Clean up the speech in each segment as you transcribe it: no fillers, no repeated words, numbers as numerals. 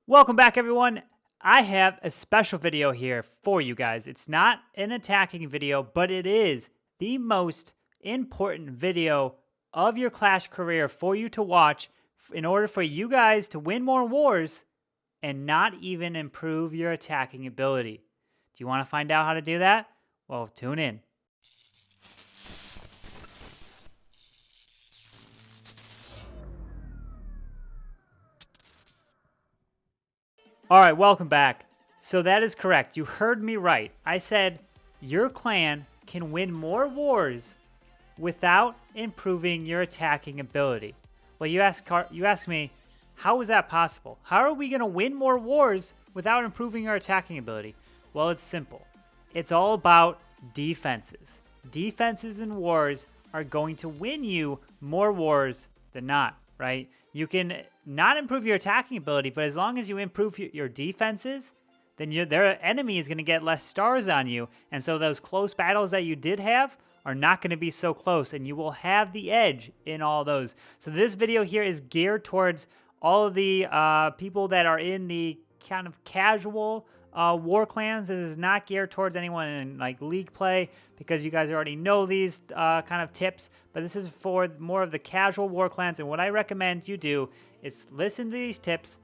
Welcome back, everyone. I have a special video here for you guys. It's not an attacking video, but it is the most important video of your Clash career for you to watch in order for you guys to win more wars and not even improve your attacking ability. Do you want to find out how to do that? Well, tune in. All right, welcome back. So that is correct. You heard me right. I said your clan can win more wars without improving your attacking ability. Well, you ask me, how is that possible? How are we going to win more wars without improving our attacking ability? Well, it's simple. It's all about defenses. Defenses in wars are going to win you more wars than not, right? You can not improve your attacking ability, but as long as you improve your defenses, then their enemy is going to get less stars on you. And so those close battles that you did have are not going to be so close, and you will have the edge in all those. So this video here is geared towards all of the people that are in the kind of casual war clans. This is not geared towards anyone in like league play because you guys already know these kind of tips, but this is for more of the casual war clans. And what I recommend you do is listen to these tips,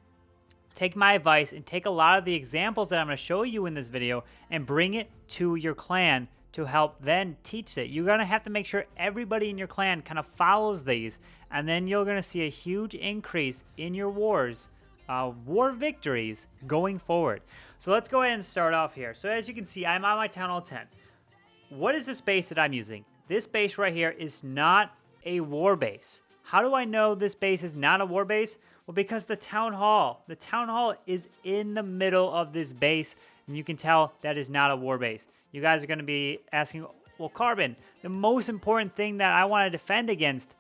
take my advice, and take a lot of the examples that I'm going to show you in this video and bring it to your clan to help then teach it. You're going to have to make sure everybody in your clan kind of follows these, and then you're going to see a huge increase in your wars, war victories going forward. So let's go ahead and start off here. So as you can see, I'm on my Town Hall 10. What is this base that I'm using? This base right here is not a war base. How do I know this base is not a war base? Well, because the Town Hall is in the middle of this base, and you can tell that is not a war base. You guys are going to be asking, well, Carbon, the most important thing that I want to defend against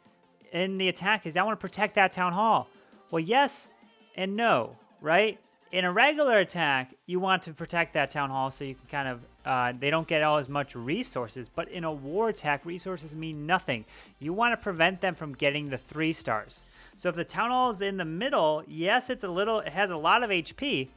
in the attack is I want to protect that Town Hall. Well, yes and no, right? In a regular attack, you want to protect that Town Hall so you can kind of, they don't get all as much resources. But in a war attack, resources mean nothing. You want to prevent them from getting the 3 stars. So if the Town Hall is in the middle, yes, it has a lot of HP,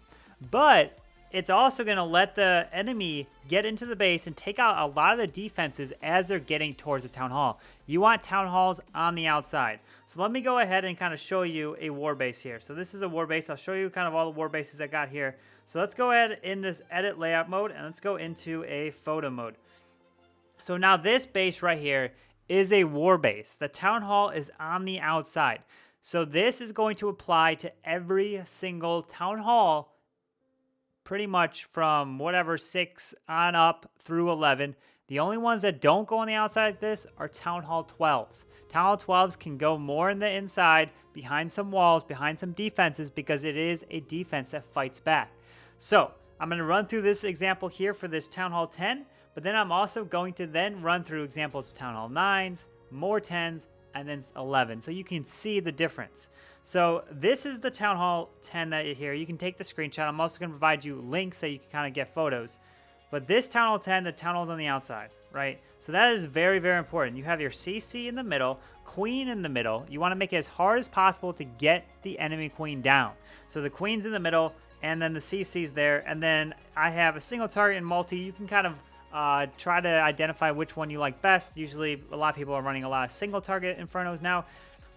but it's also going to let the enemy get into the base and take out a lot of the defenses as they're getting towards the Town Hall. You want Town Halls on the outside. So let me go ahead and kind of show you a war base here. So this is a war base. I'll show you kind of all the war bases I got here. So let's go ahead in this edit layout mode, and let's go into a photo mode. So now this base right here is a war base. The Town Hall is on the outside. So this is going to apply to every single Town Hall pretty much from whatever 6 on up through 11. The only ones that don't go on the outside like this are Town Hall 12s. Town Hall 12s can go more in the inside, behind some walls, behind some defenses, because it is a defense that fights back. So I'm going to run through this example here for this Town Hall 10, but then I'm also going to then run through examples of Town Hall 9s, more 10s, and then 11, so you can see the difference. So this is the Town Hall 10 that you hear. You can take the screenshot. I'm also going to provide you links so you can kind of get photos. But this Town Hall 10, the Town Hall's on the outside, right? So that is very, very important. You have your CC in the middle, Queen in the middle. You want to make it as hard as possible to get the enemy Queen down. So the Queen's in the middle, and then the CC's there. And then I have a single target and multi. You can kind of try to identify which one you like best. Usually a lot of people are running a lot of single target Infernos now.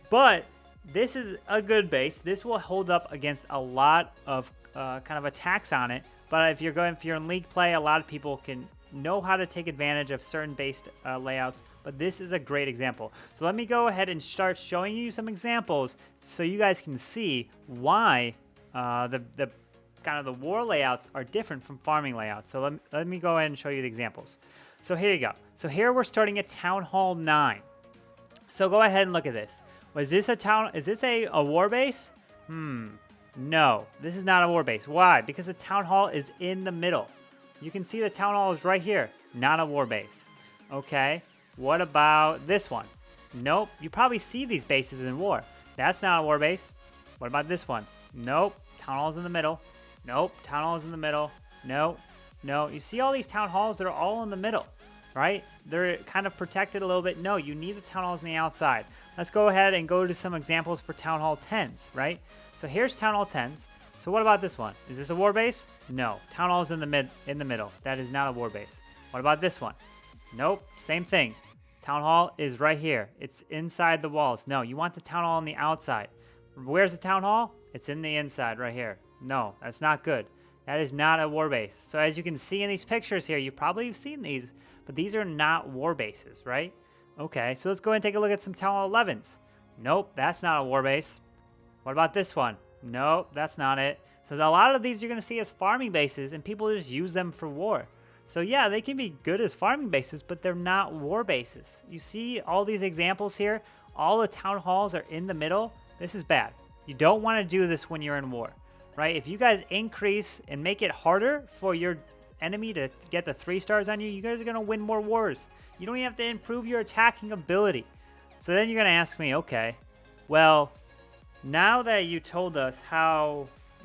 But this is a good base. This will hold up against a lot of kind of attacks on it. But if you're in league play, a lot of people can know how to take advantage of certain based layouts. But this is a great example. So let me go ahead and start showing you some examples so you guys can see why the kind of the war layouts are different from farming layouts. So let me go ahead and show you the examples. So here you go. So here we're starting at Town Hall 9. So go ahead and look at this. Is this a war base? No, this is not a war base. Why? Because the Town Hall is in the middle. You can see the Town Hall is right here. Not a war base. Okay, what about this one? Nope, you probably see these bases in war. That's not a war base. What about this one? Nope, Town Hall's in the middle. Nope, Town Hall's in the middle. No, no, you see all these Town Halls that are all in the middle, right? They're kind of protected a little bit. No, you need the Town Halls on the outside. Let's go ahead and go to some examples for Town Hall 10s, right? So here's Town Hall 10s. So what about this one? Is this a war base? No. Town hall is in the middle. That is not a war base. What about this one? Nope. Same thing. Town hall is right here. It's inside the walls. No, you want the town hall on the outside. Where's the town hall? It's in the inside right here. No, that's not good. That is not a war base. So as you can see in these pictures here, you probably have seen these, but these are not war bases, right? Okay, so let's go ahead and take a look at some Town Hall 11s. Nope, that's not a war base. What about this one? Nope, that's not it. So a lot of these you're going to see as farming bases, and people just use them for war. So yeah, they can be good as farming bases, but they're not war bases. You see all these examples here? All the town halls are in the middle. This is bad. You don't want to do this when you're in war, right? If you guys increase and make it harder for your enemy to get the 3 stars on you, you guys are going to win more wars. You don't even have to improve your attacking ability. So then you're going to ask me, okay, well, now that you told us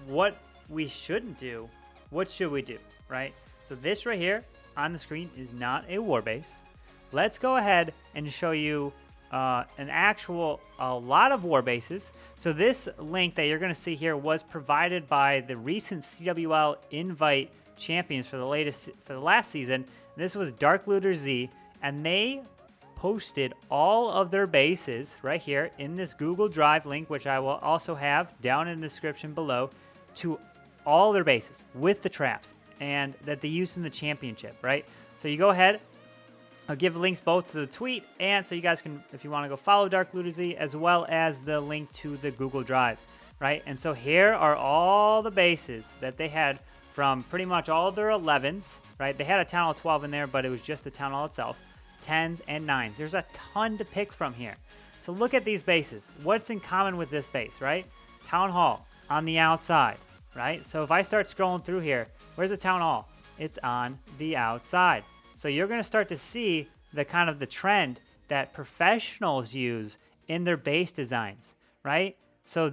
what we shouldn't do, what should we do, right? So this right here on the screen is not a war base. Let's go ahead and show you a lot of war bases. So this link that you're going to see here was provided by the recent CWL Invite champions for the last season. This was Dark Looter Z, and they posted all of their bases right here in this Google Drive link, which I will also have down in the description below, to all their bases with the traps and that they used in the championship, right? So you go ahead, I'll give links both to the tweet, and so you guys can, if you want to go follow Dark Looter Z, as well as the link to the Google Drive, right? And so here are all the bases that they had from pretty much all of their 11s, right? They had a Town Hall 12 in there, but it was just the Town Hall itself. 10s and 9s. There's a ton to pick from here. So look at these bases. What's in common with this base, right? Town Hall on the outside, right? So if I start scrolling through here, where's the Town Hall? It's on the outside. So you're going to start to see the kind of the trend that professionals use in their base designs, right? So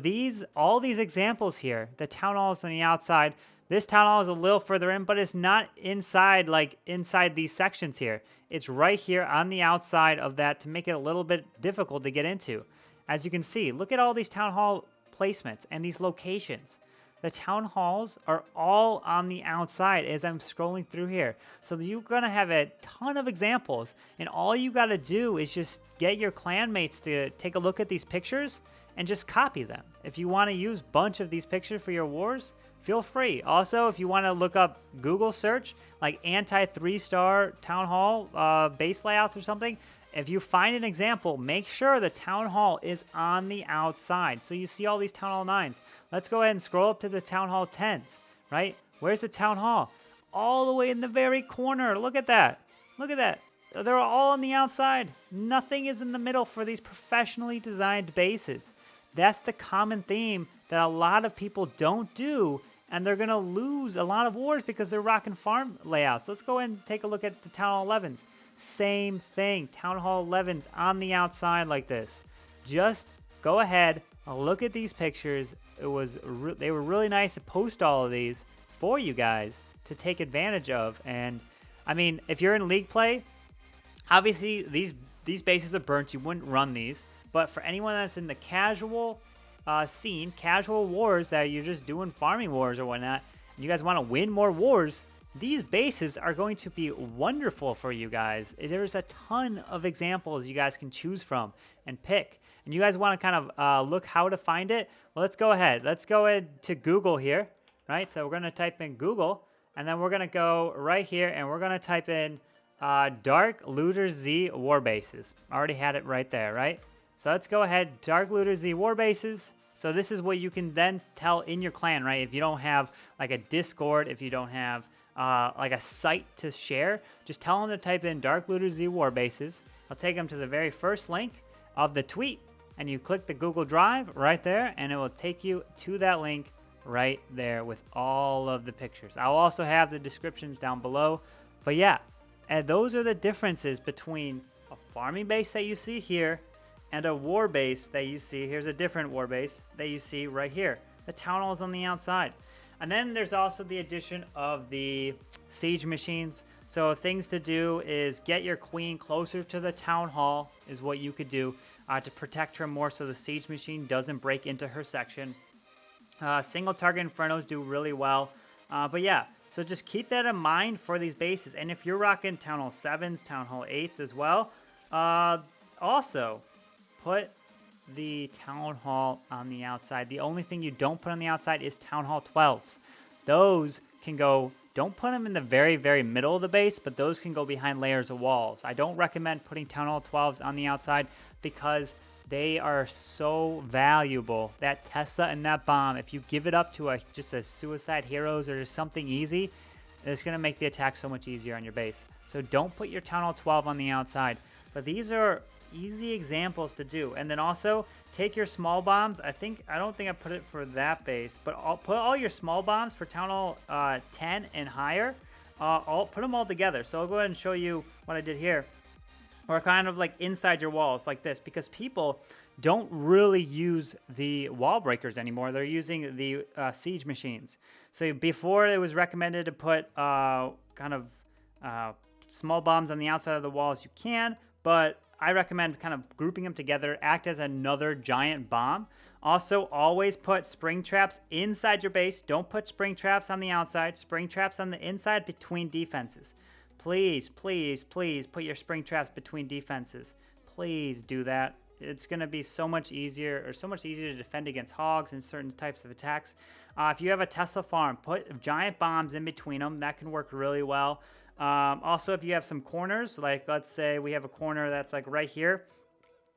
all these examples here, the Town Hall is on the outside. This Town Hall is a little further in, but it's not inside, like inside these sections here. It's right here on the outside of that to make it a little bit difficult to get into. As you can see, look at all these Town Hall placements and these locations. The Town Halls are all on the outside as I'm scrolling through here. So you're going to have a ton of examples, and all you got to do is just get your clanmates to take a look at these pictures and just copy them. If you want to use a bunch of these pictures for your wars, feel free. Also, if you want to look up Google search, like anti-3-star Town Hall base layouts or something, if you find an example, make sure the Town Hall is on the outside. So you see all these Town Hall 9s. Let's go ahead and scroll up to the Town Hall 10s, right? Where's the Town Hall? All the way in the very corner. Look at that. Look at that. They're all on the outside. Nothing is in the middle for these professionally designed bases. That's the common theme that a lot of people don't do, and they're going to lose a lot of wars because they're rocking farm layouts. Let's go ahead and take a look at the Town Hall 11s. Same thing. Town Hall 11s on the outside like this. Just go ahead, look at these pictures. They were really nice to post all of these for you guys to take advantage of. And I mean, if you're in league play, obviously these bases are burnt. You wouldn't run these. But for anyone that's in the casual scene, casual wars that you're just doing farming wars or whatnot, and you guys want to win more wars, these bases are going to be wonderful for you guys. There's a ton of examples you guys can choose from and pick. And you guys want to kind of look how to find it? Well, let's go ahead. Let's go ahead to Google here, right? So we're going to type in Google, and then we're going to go right here, and we're going to type in Dark Looter Z War Bases. Already had it right there, right? So let's go ahead, Dark Looter Z War Bases. So this is what you can then tell in your clan, right? If you don't have like a Discord, if you don't have like a site to share, just tell them to type in Dark Looter Z War Bases. I'll take them to the very first link of the tweet, and you click the Google Drive right there, and it will take you to that link right there with all of the pictures. I'll also have the descriptions down below. But yeah, and those are the differences between a farming base that you see here and a war base that you see. Here's a different war base that you see right here. The Town Hall is on the outside. And then there's also the addition of the siege machines. So things to do is get your queen closer to the Town Hall is what you could do to protect her more so the siege machine doesn't break into her section. Single target Infernos do really well. But yeah, so just keep that in mind for these bases. And if you're rocking Town Hall 7s, Town Hall 8s as well, also put the Town Hall on the outside. The only thing you don't put on the outside is Town Hall 12s. Those can go, don't put them in the very, very middle of the base, but those can go behind layers of walls. I don't recommend putting Town Hall 12s on the outside because they are so valuable. That Tesla and that bomb, if you give it up to just a Suicide Heroes or just something easy, it's going to make the attack so much easier on your base. So don't put your Town Hall 12 on the outside. But these are easy examples to do. And then also take your small bombs. I don't think I put it for that base, but I'll put all your small bombs for Town Hall 10 and higher. I'll put them all together. So I'll go ahead and show you what I did here. Or kind of like inside your walls like this, because people don't really use the wall breakers anymore. They're using the siege machines. So before it was recommended to put kind of small bombs on the outside of the walls, you can, but I recommend kind of grouping them together, act as another giant bomb. Also, always put spring traps inside your base. Don't put spring traps on the outside. Spring traps on the inside between defenses. Please, please, please put your spring traps between defenses. Please do that. It's going to be so much easier to defend against hogs and certain types of attacks. If you have a Tesla farm, put giant bombs in between them. That can work really well. Also, if you have some corners, like let's say we have a corner that's like right here,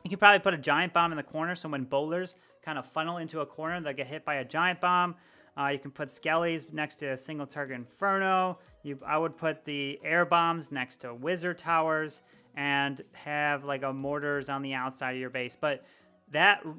you can probably put a giant bomb in the corner. So when bowlers kind of funnel into a corner, they'll get hit by a giant bomb. You can put skellies next to a single target Inferno. I would put the air bombs next to wizard towers and have like a mortars on the outside of your base. But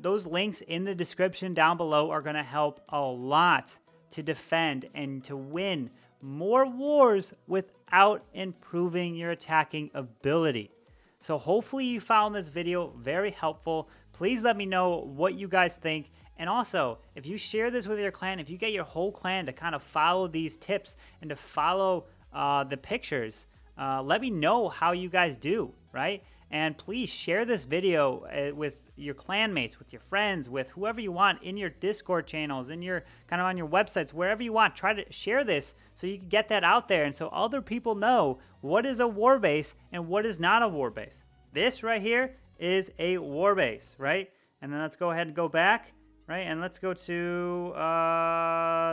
those links in the description down below are going to help a lot to defend and to win more wars without improving your attacking ability. So hopefully you found this video very helpful. Please let me know what you guys think. And also, if you share this with your clan, if you get your whole clan to kind of follow these tips and to follow the pictures, let me know how you guys do, right? And please share this video with your clanmates, with your friends, with whoever you want in your Discord channels, in your kind of on your websites, wherever you want. Try to share this so you can get that out there and so other people know what is a war base and what is not a war base. This right here is a war base, right? And then let's go ahead and go back. Right, and let's go to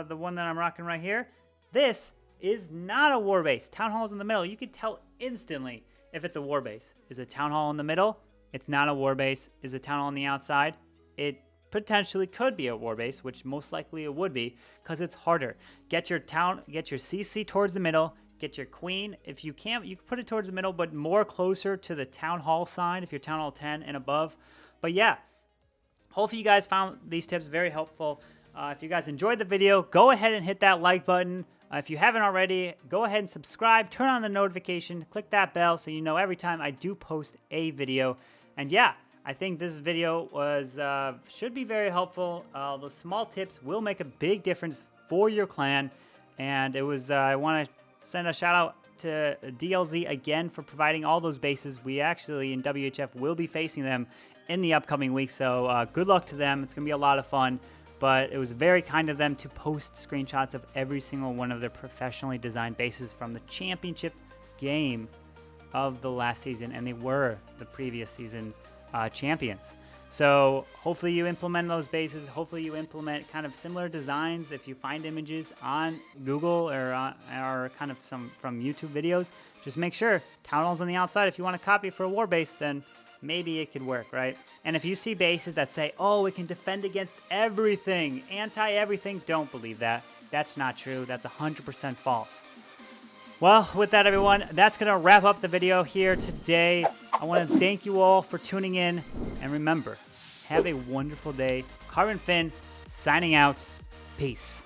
the one that I'm rocking right here. This is not a war base. Town Hall's in the middle. You can tell instantly if it's a war base. Is a Town Hall in the middle? It's not a war base. Is a Town Hall on the outside? It potentially could be a war base, which most likely it would be, because it's harder. Get your CC towards the middle. Get your queen. If you can't, you can put it towards the middle, but more closer to the Town Hall side if you're Town Hall 10 and above. But yeah. Hopefully you guys found these tips very helpful. If you guys enjoyed the video, go ahead and hit that like button. If you haven't already, go ahead and subscribe. Turn on the notification. Click that bell so you know every time I do post a video. And yeah, I think this video should be very helpful. Those small tips will make a big difference for your clan. And I want to send a shout out to DLZ again for providing all those bases. We actually in WHF will be facing them in the upcoming week, so good luck to them. It's gonna be a lot of fun, but it was very kind of them to post screenshots of every single one of their professionally designed bases from the championship game of the last season, and they were the previous season champions. So hopefully you implement those bases. Hopefully you implement kind of similar designs. If you find images on Google or kind of some from YouTube videos, just make sure Town Hall's on the outside. If you want to copy for a war base, then maybe it could work, right? And if you see bases that say, oh, it can defend against everything, anti-everything, don't believe that. That's not true. That's 100% false. Well, with that, everyone, that's going to wrap up the video here today. I want to thank you all for tuning in. And remember, have a wonderful day. CarbonFin signing out. Peace.